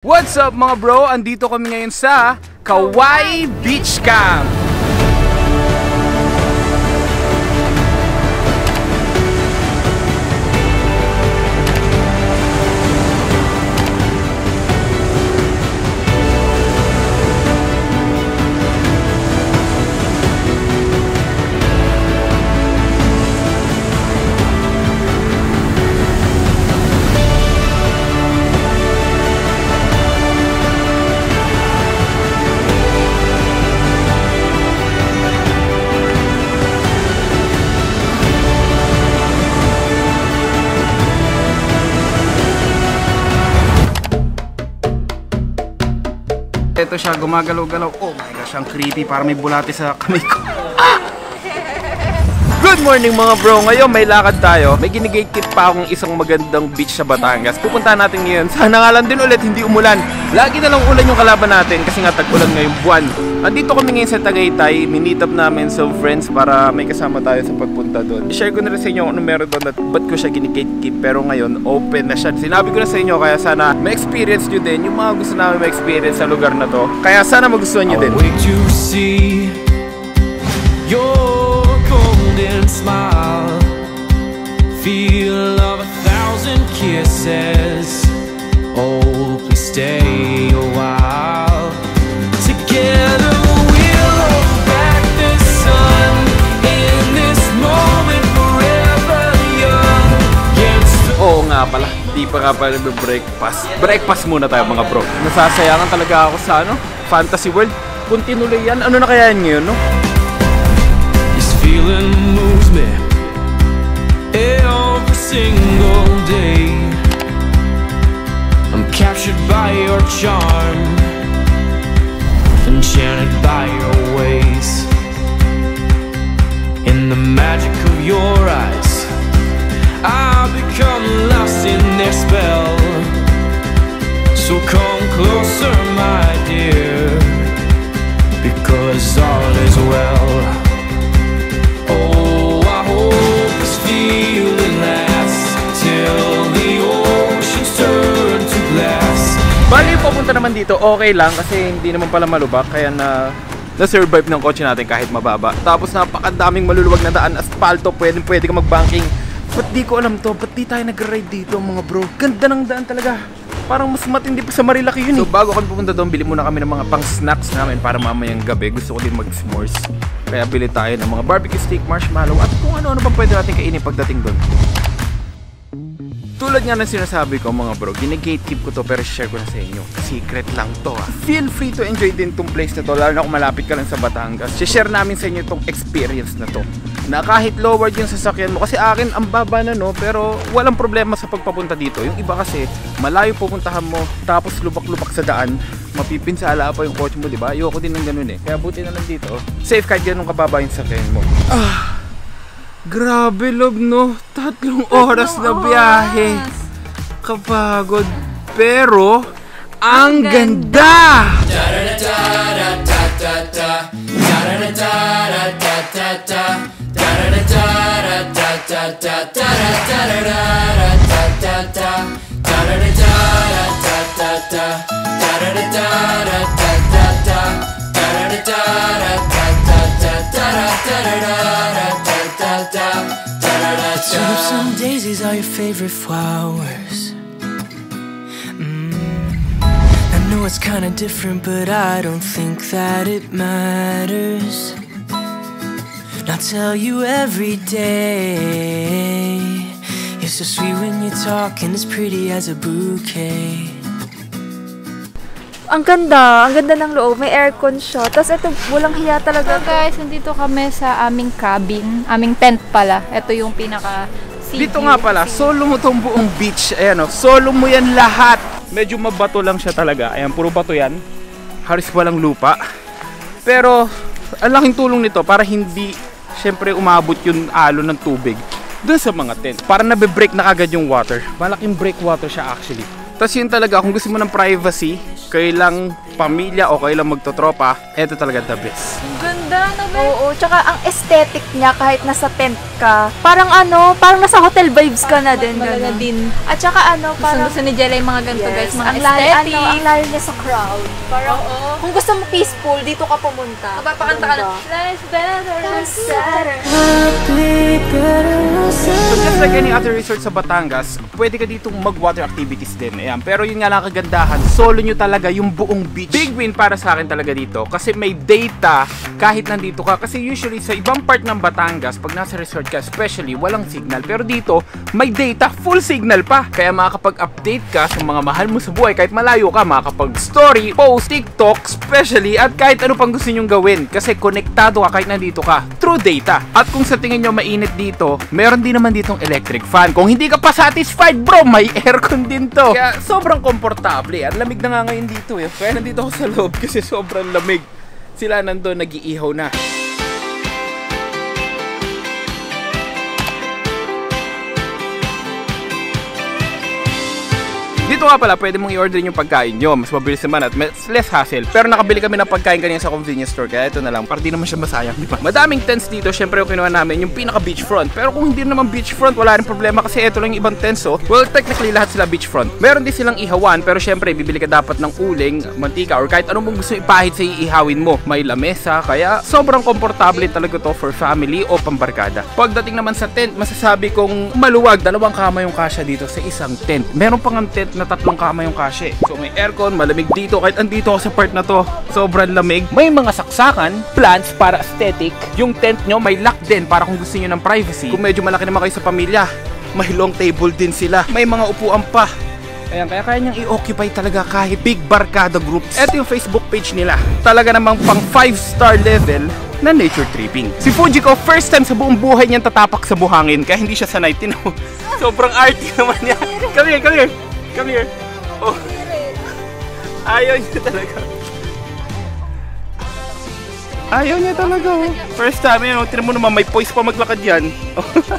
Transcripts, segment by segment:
What's up mga bro? Andito kami ngayon sa Kauai Beach Camp. Ito siya, gumagalaw-galaw. Oh my gosh, ang creepy. Parang may bulate sa kamay ko. Good morning mga bro! Ngayon may lakad tayo. May ginigatekeep pa akong isang magandang beach sa Batangas. Pupunta natin ngayon. Sana nga lang din ulit, hindi umulan. Lagi na lang ulan yung kalaban natin kasi nga tag-ulan ngayong buwan. Andito kami ngayon sa Tagaytay. Minit up namin some friends para may kasama tayo sa pagpunta doon. I-share ko na rin sa inyo kung ano meron doon at ba't ko siya ginigatekeep. Pero ngayon, open na siya. Sinabi ko na sa inyo kaya sana ma-experience nyo din yung mga gusto namin ma-experience sa lugar na to. Kaya sana magustuhan nyo din. Smile, feel of 1,000 kisses. Oh, please stay a while. Together we'll hold back the sun in this moment forever young. Oo nga pala, di pa nga pala breakfast. Breakfast muna tayo mga bro. Nasasayangan talaga ako sa Fantasy World. Kung tinuloy yan, ano na kaya ngayon, no? Feeling moves me every single day. I'm captured by your charm, enchanted by your ways. In the magic of your eyes, I've become lost in their spell. So come closer, my dear, because all is well. Oh, I hope this feeling lasts till the oceans turn to glass. Bali yung papunta naman dito, okay lang kasi hindi naman pala malubak. Kaya na-survive ng kotse natin kahit mababa. Tapos napakadaming maluluwag na daan, aspalto, pwede ka mag-banking. Ba't di ko alam to? Ba't di tayo nag-ride dito mga bro? Ganda ng daan talaga. Parang mas matindi pa sa Marilaki yun eh. So bago kami pupunta doon, bili muna kami ng mga pang-snacks namin para mamayang gabi. Gusto ko din mag-s'mores. Kaya bili tayo ng mga barbecue steak, marshmallow at kung ano-ano pa pwede natin kainin pagdating doon. Tulad nga ng sinasabi ko mga bro, gine-gatekeep ko to pero share ko na sa inyo. Secret lang to ha. Feel free to enjoy din tong place na to, lalo na kung malapit ka lang sa Batangas. Share namin sa inyo tong experience na to. Na kahit lowered yung sasakyan mo, kasi akin ang baba na no, pero walang problema sa pagpapunta dito. Yung iba kasi, malayo pupuntahan mo, tapos lubak-lubak sa daan, mapipinsala pa yung kotse mo, di ba? Ayoko din ng ganun eh. Kaya buti na lang dito, safe kahit ganun kababa yung sasakyan mo. Grabe love no, 3 oras na biyahe. Kapagod, pero ang ganda! Tulips and daisies are your favorite flowers. I know it's kinda different, but I don't think that it matters. I tell you every day, you're so sweet when you talk and as pretty as a bouquet. Ang ganda ng loob. May aircon siya. Tapos ito, walang hiya talaga. So guys, nandito kami sa aming cabin. Aming tent pala. Ito yung pinaka sea Dito nga pala, solo mo tong buong beach. Ayan o, solo mo yan lahat. Medyo mabato lang siya talaga. Ayan, puro bato yan. Halos walang lupa. Pero, ang laking tulong nito para hindi, syempre, umabot yung alon ng tubig doon sa mga tent. Para nabe-break na agad yung water. Malaking breakwater siya actually. Tapos yun talaga, kung gusto mo ng privacy, kayo lang pamilya o kayo lang magtotropa, eto talaga the best. Ganda na ba? Oo, tsaka ang aesthetic niya kahit nasa tent ka, parang parang nasa hotel vibes ka na din. Malaga Ganun. din. At tsaka parang Gusto ni Jella yung mga ganito guys, mga ang aesthetic. ang layo niya sa crowd. Parang, kung gusto mo peaceful, dito ka pumunta. Magpapakanta ka na, life's better. So just like any other resort sa Batangas, pwede ka ditong mag-water activities din. Ayan. Pero yun nga lang kagandahan, solo nyo talaga yung buong beach. Big win para sa akin talaga dito kasi may data kahit nandito ka. Kasi usually sa ibang part ng Batangas, pag nasa resort ka, especially, walang signal. Pero dito, may data, full signal pa. Kaya makakapag-update ka sa mga mahal mo sa buhay kahit malayo ka, makakapag-story, post, TikTok, especially, at kahit ano pang gusto nyong gawin. Kasi konektado ka kahit nandito ka through data. At kung sa tingin nyo mainit dito, meron din naman ditong electric fan. Kung hindi ka pa satisfied, bro, may aircon din to. Kaya sobrang komportable. Ang lamig na nga ngayon dito eh. Kaya nandito ako sa loob kasi sobrang lamig. Sila nandun nag-iihaw na. Dito nga pala, pwede mong i-order yung pagkain nyo. Mas mabilis naman at mas less hassle. Pero nakabili kami ng pagkain kanina sa convenience store. Kaya ito na lang, para di naman siya masayang, di ba? Madaming tents dito. Syempre yung kinuha namin, yung pinaka beachfront. Pero kung hindi naman beachfront, wala rin problema kasi ito lang yung ibang tents, oh. Well, technically lahat sila beachfront. Meron din silang ihawan, pero syempre bibili ka dapat ng uling, mantika, or kahit anong gusto ipahid sa iihawin mo. May lamesa, kaya sobrang komportable talaga to for family o pambarkada. Pagdating naman sa tent, masasabi kong maluwag. 2 kama yung kasya dito sa isang tent. Meron pang ang tent na 3 kama yung kasya. So may aircon, malamig dito. Kahit andito ako sa part na to, sobrang lamig. May mga saksakan, plants para aesthetic. Yung tent nyo may lock din para kung gusto nyo ng privacy. Kung medyo malaki naman kayo sa pamilya, may long table din sila. May mga upuan pa. Ayan, kaya niyang i-occupy talaga kahit big barkada groups. Ito yung Facebook page nila. Talaga namang pang 5-star level na nature tripping. Si Fujiko, first time sa buong buhay niyang tatapak sa buhangin. Kaya hindi siya sanay. Tinaw. Sobrang arty naman niya. Come here, come here. Come here. Oh. Ayaw niya talaga. Ayaw niya talaga, oh. First time, yun, tinan mo naman, may poise pa maglakad yan.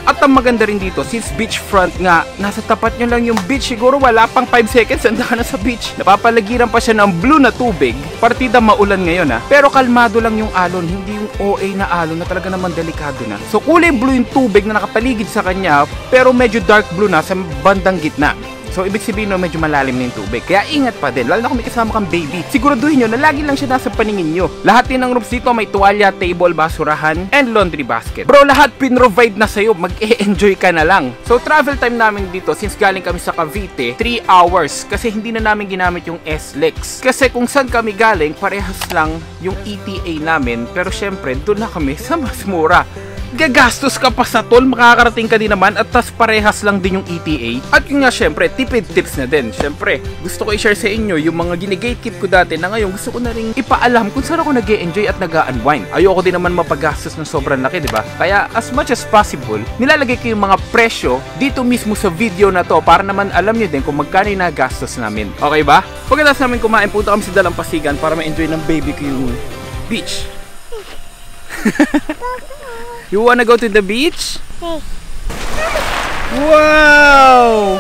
At ang maganda rin dito, since beachfront nga, nasa tapat nyo lang yung beach, siguro wala pang 5 seconds, anda ka na sa beach. Napapalagiran pa siya ng blue na tubig. Partida maulan ngayon, ha. Pero kalmado lang yung alon, hindi yung OA na alon na talaga naman delikado na. So kulay blue yung tubig na nakapaligid sa kanya, pero medyo dark blue na sa bandang gitna. So, ibig sabihin no, medyo malalim na yung tubig. Kaya ingat pa din, lalo na kung may kasama kang baby. Siguraduhin nyo na lagi lang siya nasa paningin nyo. Lahat din ng rooms dito may tuwalya, table, basurahan, and laundry basket. Bro, lahat pinrovide na sa'yo. Mag-e-enjoy ka na lang. So, travel time namin dito, since galing kami sa Cavite, 3 hours. Kasi hindi na namin ginamit yung SLEX. Kasi kung saan kami galing, parehas lang yung ETA namin. Pero syempre, doon na kami sa mas mura. Gagastos ka pa sa toll, makakarating ka din naman at tas parehas lang din yung ETA. At yun nga syempre, tipid tips na din. Syempre, gusto ko i-share sa inyo yung mga gine-gatekeep ko dati na ngayon gusto ko na rin ipaalam kung saan ako nag-e-enjoy at nag-unwind. Ayoko din naman mapagastos ng sobrang laki, diba? Kaya as much as possible, nilalagay ko yung mga presyo dito mismo sa video na to para naman alam nyo din kung magkano yung nagastos namin. Okay ba? Pagkatapos namin kumain, punta kami sa Dalampasigan para ma-enjoy ng baby ko yung beach. You wanna go to the beach? Wow!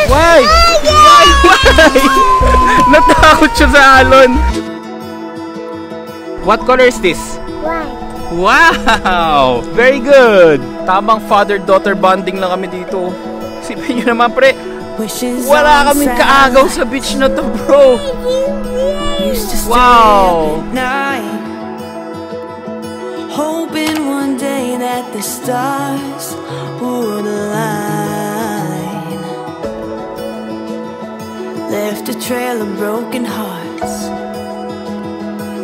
Why? Why? Natakot siya sa alon. What color is this? White. Wow! Very good! Tamang father-daughter bonding lang kami dito. Sipin nyo naman, pre. Wala kaming kaagaw sa beach na to, bro. Wow! Hoping one day that the stars would align. Left a trail of broken hearts,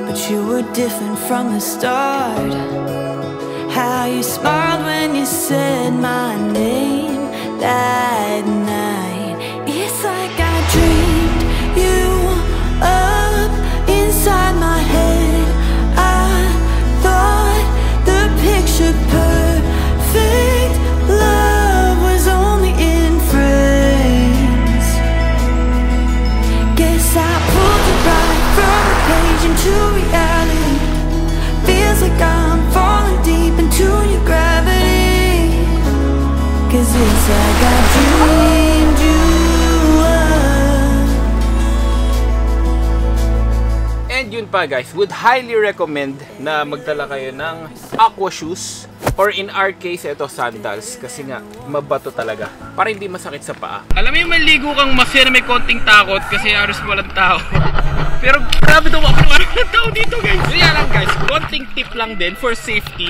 but you were different from the start. How you smiled when you said my name that night. It's like I dreamed you up inside my head. Picture perfect love was only in frames. Guess I pulled it right from the page into reality. Feels like I'm falling deep into your gravity. 'Cause it's like I dreamed you up And yun pa guys, would highly recommend na magdala kayo ng aqua shoes. Or in our case, ito sandals. Kasi nga, mabato talaga. Para hindi masakit sa paa. Alam mo yung maligo kang masaya na may konting takot kasi halos walang tao. Pero grabe daw ako ng tao dito guys. Kaya lang guys, konting tip lang din for safety.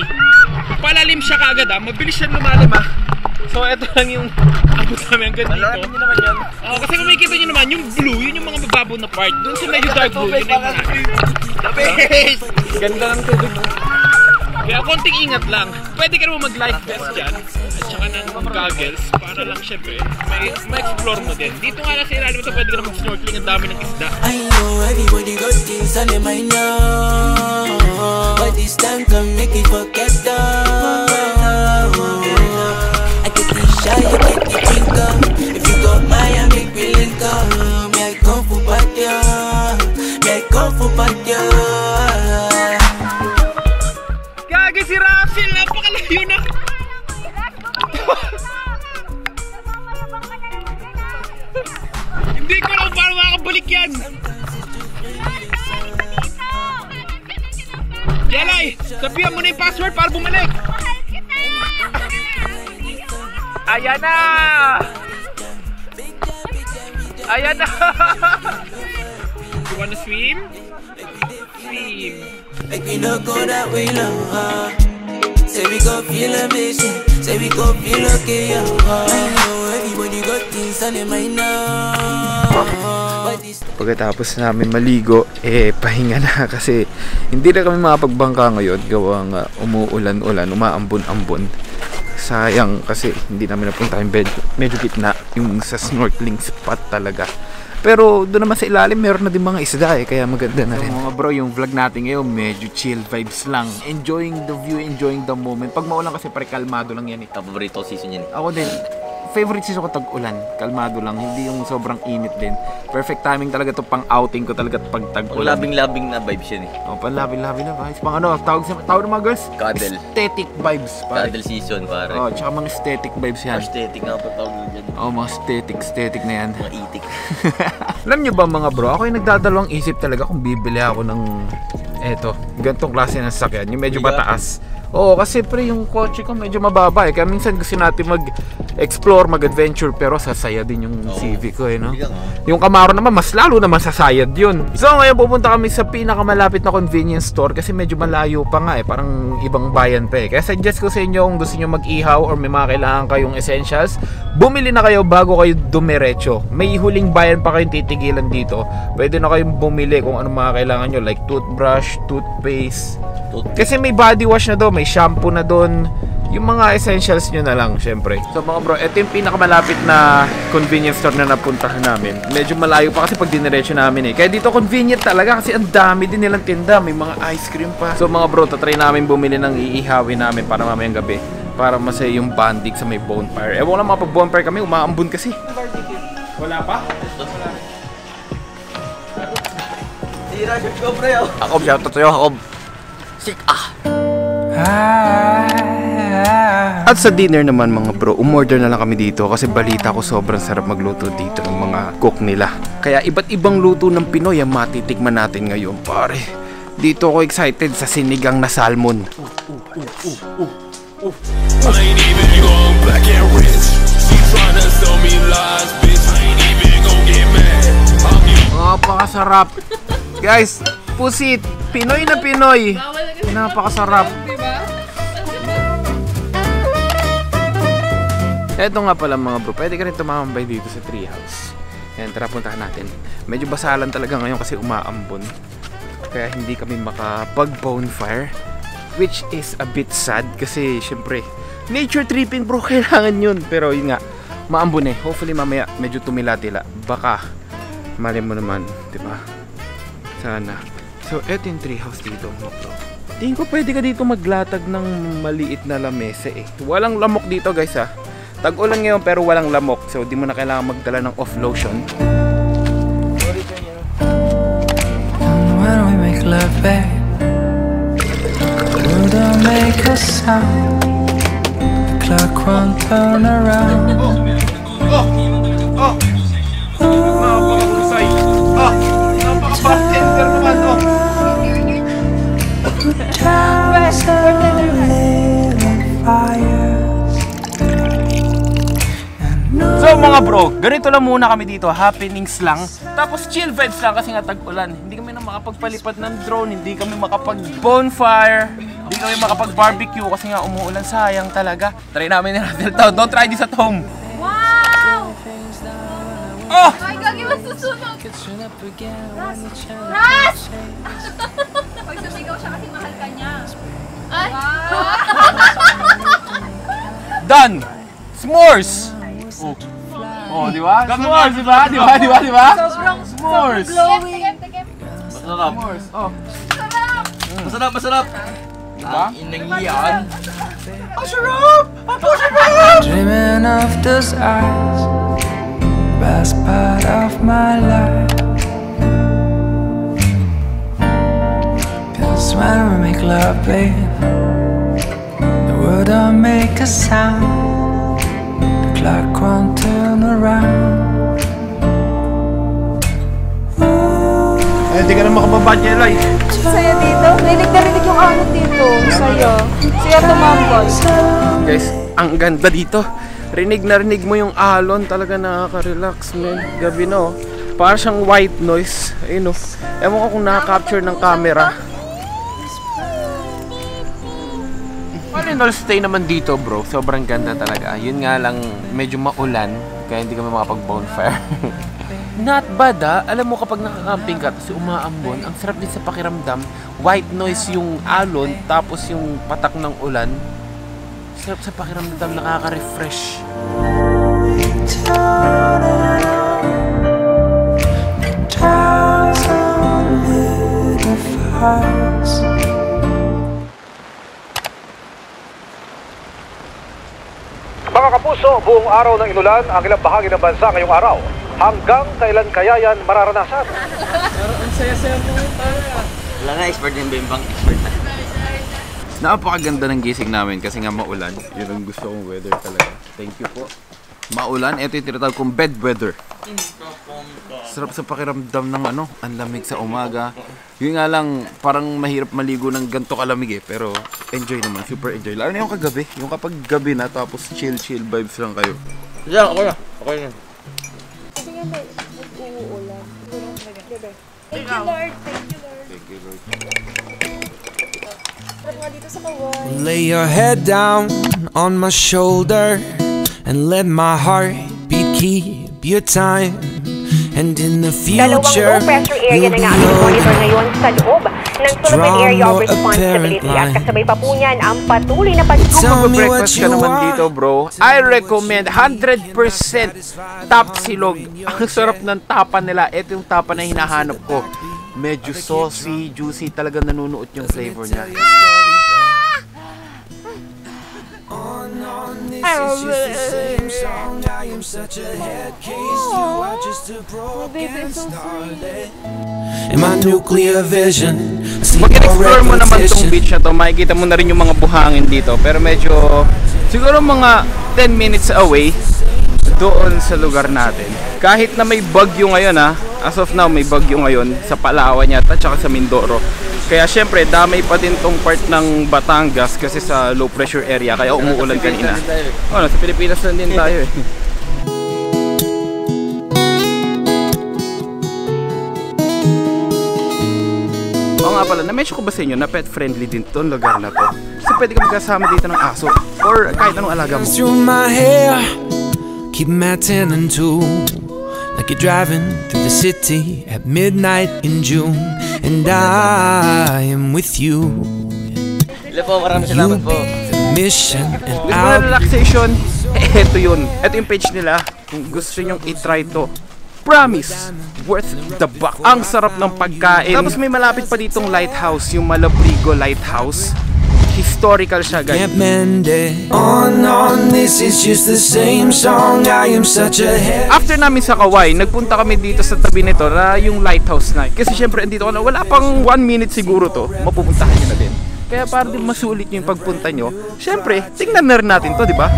Palalim siya kagad mabilis siya lumalim So ito lang yung abot namin hanggang dito. Alam nyo naman yan. Kasi kung makikita nyo naman, yung blue, yun yung mga mababaw na part. Doon sa medyo dark blue, yun yung mga ganda ng tubig. Kaya konting ingat lang. Pwede ka naman mag-life vest dyan. At saka ng goggles. Para lang syempre, may explore mo din. Dito nga lang sa ilalim ito, pwede ka naman mag-snorkeling. Ang dami ng isda. I know everybody got things on them, I know. But this time can make it forget though. I get the shy, you get the drink up. If you got my big link up. Me I come for party. Me I come for party. Si Russell, napakalayo na. Hindi ko lang paano makakabalik yan. Jelay, sabihan mo na yung password para bumalik. Ayan na. Ayan na. You wanna swim? Swim. Like we no go that way now, say we go feel amazing, say we go feel okay, I know everybody got things on their mind now. Pagkatapos namin maligo, pahinga na kasi hindi na kami makapagbangka ngayon. Gawa nga umuulan-ulan, umaambon-ambon. Sayang kasi hindi namin napunta yung medyo gitna, yung sa snorkeling spot talaga. Pero doon naman sa ilalim meron na din mga isda kaya maganda na rin. So, mga bro, yung vlog natin ngayon medyo chill vibes lang. Enjoying the view, enjoying the moment. Pag maulan kasi pare kalmado lang yan Paborito season yan. Ako din. Favorite season ko tag-ulan. Kalmado lang, hindi yung sobrang init din. Perfect timing talaga to pang outing ko talaga pag tag-ulan. Labing-labing na vibes yan Pang labing-labing na vibes. Pang ano, tawag ng mga girls? Cuddle. Aesthetic vibes pare. Cuddle season pare. Tsaka mga aesthetic vibes yan. Aesthetic nga pa tawag nyo dyan. Mga aesthetic na yan. Mga itik. Alam nyo ba mga bro, ako yung nagdadalawang isip talaga kung bibili ako ng gantong klase ng sasakyan, yung medyo mataas. Oo, kasi pre yung kotse ko medyo mababa kaya minsan gusto natin mag-explore, mag-adventure pero sasaya din yung Civic ko no? Yung Camaro naman mas lalo naman sasayad yun. So ngayon pupunta kami sa pinakamalapit na convenience store kasi medyo malayo pa nga parang ibang bayan pa Kaya suggest ko sa inyo kung gusto nyo mag-ihaw or may mga kailangan kayong essentials, bumili na kayo bago kayo dumiretso. May huling bayan pa kayong titigilan dito. Pwede na kayong bumili kung ano mga kailangan nyo like toothbrush, toothpaste. Kasi may body wash na doon, may shampoo na doon. Yung mga essentials nyo na lang, syempre. So mga bro, ito yung pinakamalapit na convenience store na napuntahan namin. Medyo malayo pa kasi pag diniretso namin Kaya dito convenient talaga kasi ang dami din nilang tinda. May mga ice cream pa. So mga bro, tatry namin bumili ng iihawin namin para mamayang gabi. Para masaya yung banding sa may bonfire. Ewan ko lang mga pag bonfire kami, umaambon kasi. Wala pa? Tira, shoot ko pre Akob, shoutout sa'yo, Akob. At sa dinner naman mga bro, umorder na lang kami dito kasi balita ko sobrang sarap magluto dito ng mga cook nila. Kaya iba't ibang luto ng Pinoy ang matitikman natin ngayon pare. Dito ako excited sa sinigang na salmon. I ain't even young, black and rich. She tryna sell me lies, bitch. I ain't even gon' get mad. Napakasarap. Guys, pusit. Pinoy na Pinoy. Napakasarap. Eto nga pala mga bro, pwede ka rin tumambay dito sa treehouse. Yan, tara puntahan natin. Medyo basalan talaga ngayon kasi umaambon. Kaya hindi kami makapag-bonfire. Which is a bit sad kasi syempre nature tripping bro, kailangan yun. Pero yun nga, maambon Hopefully mamaya medyo tumila-tila. Baka, mali mo naman, diba? Sana. So, eto yung treehouse dito mga bro. Tingin ko pwede ka dito maglatag ng maliit na lamesa Walang lamok dito guys Tag-ulan ngayon pero walang lamok. So, di mo na kailangan magdala ng off lotion. When we make love, babe, wouldn't make a sound. The clock won't turn around. Napaka-husay. Napaka-bartender naman nga bro, ganito lang muna kami dito, happenings lang. Tapos chill vibes lang kasi nga tag-ulan. Hindi kami na makapagpalipad ng drone, hindi kami makapag-bonfire, hindi kami makapag-barbecue kasi nga umuulan, sayang talaga. Try namin ni Rattle Town, don't try this at home. Wow! Oh! Ay, gagi, masusunog! Ras! Hoy, sumigaw siya kasi mahal ka niya. Ay! Done! S'mores! Oh, di ba? S'mores, di ba? Di ba? Di ba? Di ba? S'mores! Tikim. Masarap. S'mores, oh. Masarap, masarap. Diba? Inang yan. Dreaming of those eyes, best part of my life. 'Cause when we make love, babe, the world don't make a sound. The clock won't turn around. Hindi ka na makababad niya, Eloy. Saya dito. Rinig na rinig yung alon dito. Saya. Siya tumambol. Guys, ang ganda dito. Rinig na rinig mo yung alon. Talaga nakaka-relax, man. Gabi no. Para siyang white noise. Ayun no. Ewan ko kung nakaka-capture ng camera. All in all, stay naman dito bro. Sobrang ganda talaga. Yun nga lang, medyo maulan. Kaya hindi kami makapag-bonfire. Not bad ah. Alam mo kapag nakakamping ka tapos umaambon, ang sarap din sa pakiramdam. White noise yung alon, tapos yung patak ng ulan. Sarap sa pakiramdam, nakaka-refresh. Mga kapuso, buong araw ng inulan ang ilang bahagi ng bansa ngayong araw. Hanggang kailan kaya yan mararanasan? Wala na, expert din ba yung bang expert na? Napakaganda ng gising namin kasi nga maulan. Yun ang gusto kong weather talaga. Thank you po. Maulan, ito yung tinatawag kong bed weather. Sarap sa pakiramdam ng ano, ang lamig sa umaga. Yun nga lang, parang mahirap maligo ng ganito kalamig eh. Pero enjoy naman, super enjoy. Lalo na yung kagabi, yung kapag gabi na tapos chill vibes lang kayo. Diyan, okay na. Okay na. Thank you, Lord. Thank you, Lord. Lay your head down on my shoulder and let my heart beat keep your time. And in the future, dalawang low-pressure area na monitor ngayon sa loob ng Philippine Area of Responsibility at kasabay pa po niyan ang patuloy na Kung mag-breakfast ka naman dito bro, I recommend 100% top silog. Ang sarap ng tapa nila. Ito yung tapa na hinahanap ko. Medyo saucy, juicy, talagang nanunuot yung flavor niya. In my nuclear vision, Pag in-explore mo naman itong beach na to, makikita mo na rin yung mga buhangin dito. Pero medyo, siguro mga 10 minutes away doon sa lugar natin. Kahit na may bagyo ngayon as of now may bagyo ngayon sa Palawan yata at saka sa Mindoro. Kaya syempre damay pa din tong part ng Batangas kasi sa low pressure area kaya umuulan kanina. Oh, sa Pilipinas lang din tayo eh. Oo nga pala, na-mention ko ba sa inyo na pet friendly din tong lugar na to? So pwede ka magkasama dito ng aso or kahit anong alaga mo. through my hair, keep my 10 and 2. Like you're driving through the city at midnight in June, and I am with you. Hello po, maraming salamat po. The mission and Gusto mo na relaxation? Eto yun. Eto yung page nila. Kung gusto nyong itry to, promise, worth the buck. Ang sarap ng pagkain. Tapos may malapit pa ditong lighthouse, yung Malabrigo Lighthouse. Historical siya, guys. can't mend it. On, this is just the same song. I am such a head. After namin sa Kawai, nagpunta kami dito sa tabi nito na yung lighthouse na. Kasi syempre andito ko na, wala pang 1 minute siguro to, mapupuntahan nyo na din. Kaya para din masulit nyo yung pagpunta nyo, syempre, tingnan na rin natin to, di ba?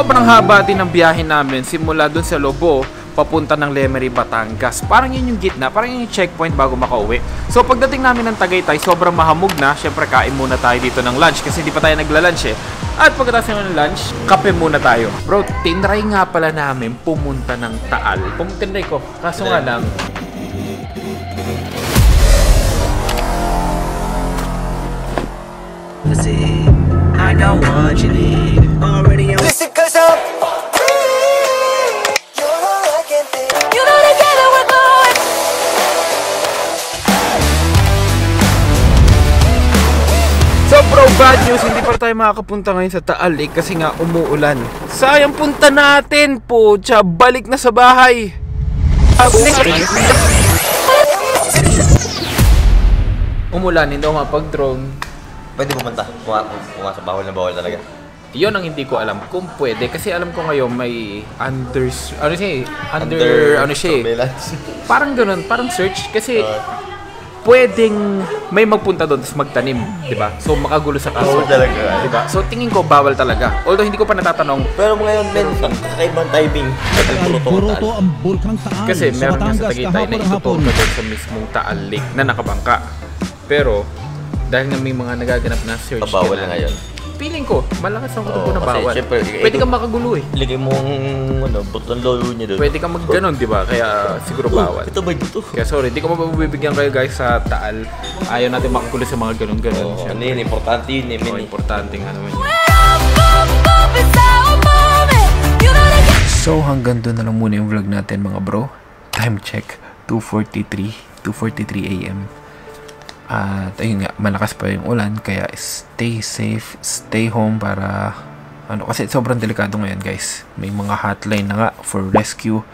sobrang haba din ng biyahe namin simula dun sa Lobo papunta ng Lemery, Batangas. Parang yun yung gitna, parang yun yung checkpoint bago makauwi. So pagdating namin ng Tagaytay, sobrang mahamog na. Syempre kain muna tayo dito ng lunch kasi di pa tayo nagla-lunch eh. At pagkatapos ng lunch, kape muna tayo. Bro, tinry nga pala namin pumunta ng Taal. Tinry ko, kaso nga lang, I got what you need already. Listen, cause I'm you're all I can think. You know together we're going. so bro, bad news, hindi pa tayo makakapunta ngayon sa Taal eh, kasi nga umuulan. Sayang punta natin po, balik na sa bahay. Umulan, hindi ako mapag-drone. Pwede pumunta. Pumasok, bawal na bawal talaga. Yun ang hindi ko alam kung pwede. Kasi alam ko ngayon may under surveillance. Parang ganun, parang search. Kasi pwedeng may magpunta doon tapos magtanim, di ba? So makagulo sa kaso. Bawal talaga. Di ba? So tingin ko bawal talaga. Although hindi ko pa natatanong. Pero ngayon, kakaibang timing. Buruto ang bulkang Taal. Kasi meron nga sa Tagaytay na ituturo na doon sa mismong Taal Lake na nakabangka. Pero dahil nga may mga nagaganap na search, bawal na ngayon. Feeling ko, malakas ang kutubo na bawal. Syempre, pwede kang makagulo eh. Ilagay mong butong lolo niya doon. Pwede kang magganon, di ba? Kaya siguro bawal. Ito ba ito? Kaya sorry, di ko mabibigyan kayo guys sa Taal. Ayaw natin makagulo sa mga ganon-ganon. Ano yun, importante yun eh. Importante nga naman yun. So hanggang doon na lang muna yung vlog natin mga bro. Time check, 2:43 AM. At ayun nga, malakas pa yung ulan, kaya stay safe, stay home para kasi sobrang delikado ngayon guys. May mga hotline na nga for rescue.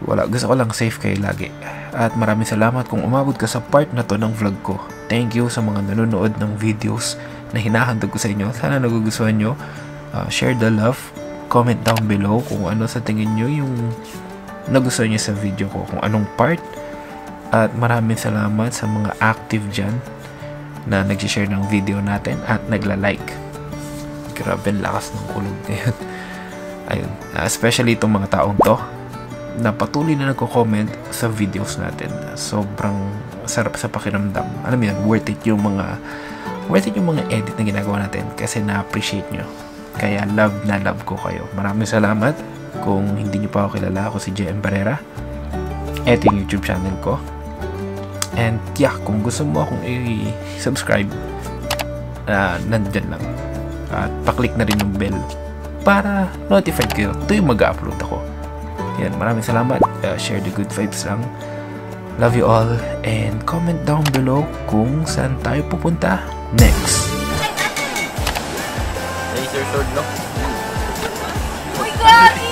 Gusto ko lang safe kayo lagi. At maraming salamat kung umabot ka sa part na to ng vlog ko. Thank you sa mga nanonood ng videos na hinahandog ko sa inyo. Sana nagugustuhan nyo. Share the love, comment down below kung ano sa tingin nyo yung nagustuhan nyo sa video ko, kung anong part. At maraming salamat sa mga active dyan na nag-share ng video natin at nagla-like. Grabe, lakas ng kulog ngayon. Ayun. Especially itong mga taong to na patuloy na nagko-comment sa videos natin. Sobrang sarap sa pakiramdam. Alam mo yun, worth it yung mga edit na ginagawa natin kasi na-appreciate nyo. Kaya love na love ko kayo. Maraming salamat. Kung hindi nyo pa ako kilala, ako si JM Barrera. Ito yung YouTube channel ko. And yeah, kung gusto mo akong i-subscribe, nandyan lang. At paklik na rin yung bell para notified kayo tuwing mag-upload ako. Yan, maraming salamat. Share the good vibes lang. Love you all. And comment down below kung saan tayo pupunta next. Laser sword, no? Oh my God!